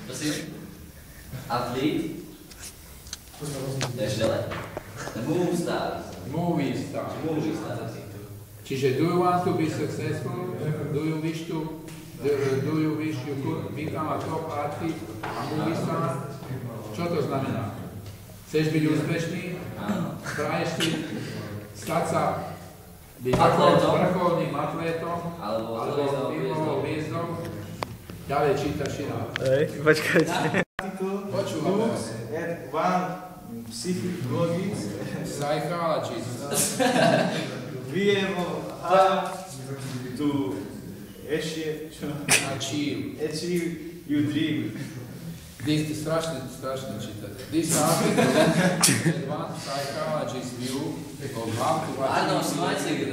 Prosím? Atlét? Ešte len. Movie stars. Movie star. Čiže do you want to be successful? Do you wish you could become a top artist, a movie star? Čo to znamená? Chceš byť úspešný? Praješ si stať sa byť vrcholným atlétom alebo filmovou hviezdou? Ďalej čítaš iná. Počkajte. Počúvame. Psychologist. Be able to achieve your dream. This is strašne čítať. This article advanced psychologist view of how to achieve.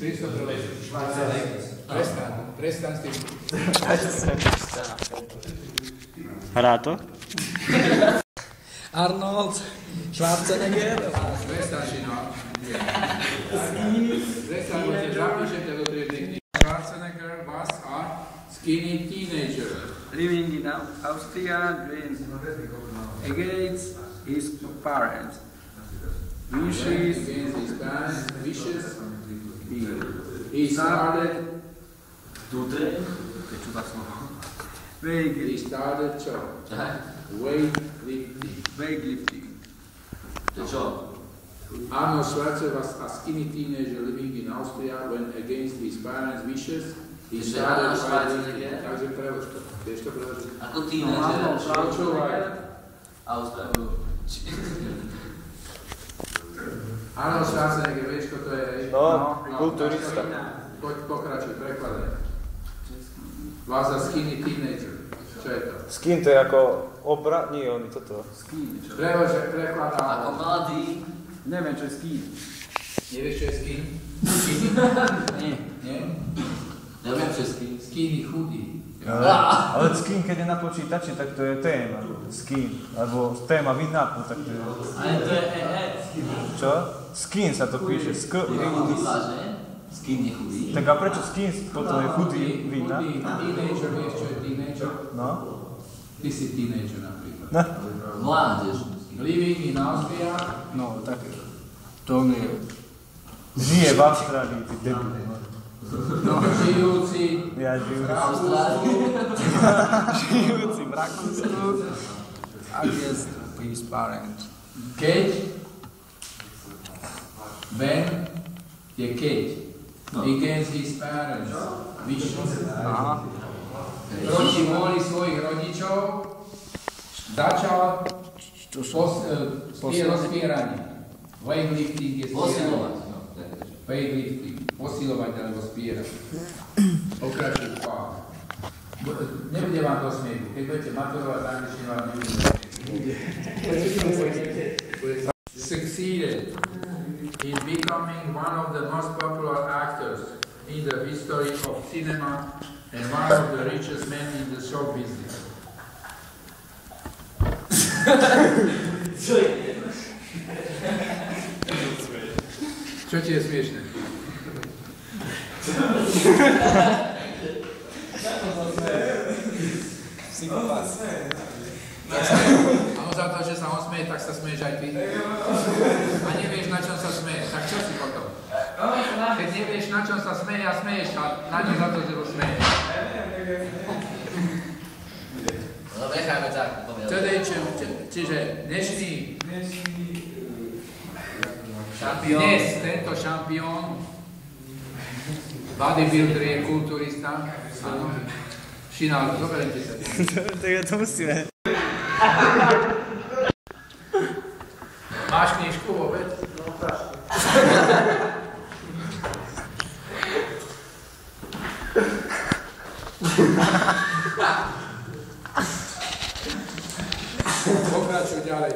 Christopher Prestaň s tým. Hrá to? Arnold Schwarzenegger. Prestaň si no. Prestaň, že zapíšete do triednej knihy. Schwarzenegger was a skinny teenager. Living in Austria, dreams against his parents. Wishes. Against his parents' wishes. He started Tu train? He started weightlifting. To čo? Arnold Schwarzenegger was a skinny teenager living in Austria when against his parents' wishes he started weightlifting. Takže prelož to. Vieš to preložiť? Ako teenager. Počúvaj. Austria. Arnold Schwarzenegger, vieš, kto to je? No, kulturista. Poď pokračuj, prekladaj. Was a skinny teenager. Čo je to? Skin to je ako obra... Nie, on toto. Prekladá. Ako mladý. Neviem, čo je skin. Nevieš, čo je skin? Skinny? Nie? Neviem, čo je skin. Skinny, chudý. Ale skin, keď je na počítači, tak to je téma. Skin. Alebo téma vinapu, tak to je... Ale to je Čo? Skin sa to píše. Skin je chudý. Tak a prečo skin potom je chudý vína? Teenager, vieš, čo je teenager? No. Ty si teenager napríklad. Mládež. Living in Austria. No, tak to nie. Žije v Austrálii, ty debil. No, žijúci Ja žijú. v Rakúsku. Žijúci v Rakúsku. Against his parents. Keď Ben je keď. Against his parents. Wishes. Aha. Proti vôli svojich rodičov začal rozpieranie. Weightlifting je Posilovať. weightlifting. Posilovať alebo spierať. Pokračuj pár. Nebude vám to smiechu. Keď budete maturovať z angličtiny, vám nebude. Succeeded in becoming one of the most popular actors in the history of cinema and one of the richest men in the show business. Čo ti je smiešné? Psychopat. A on za to, že sa on smeje, tak sa smeješ aj ty. A nevieš, na čom sa smeje, tak čo si potom? Keď nevieš, na čom sa smeje a smeješ, a na ňu za to, že ho smeješ. No nechajme tak. Čiže dnešný Šampión. dnes tento šampión bodybuilder je kulturista. Áno. Šinál, zoberiem ti sa. Tak ja to musíme. Máš knižku vôbec? No, pokračuj ďalej.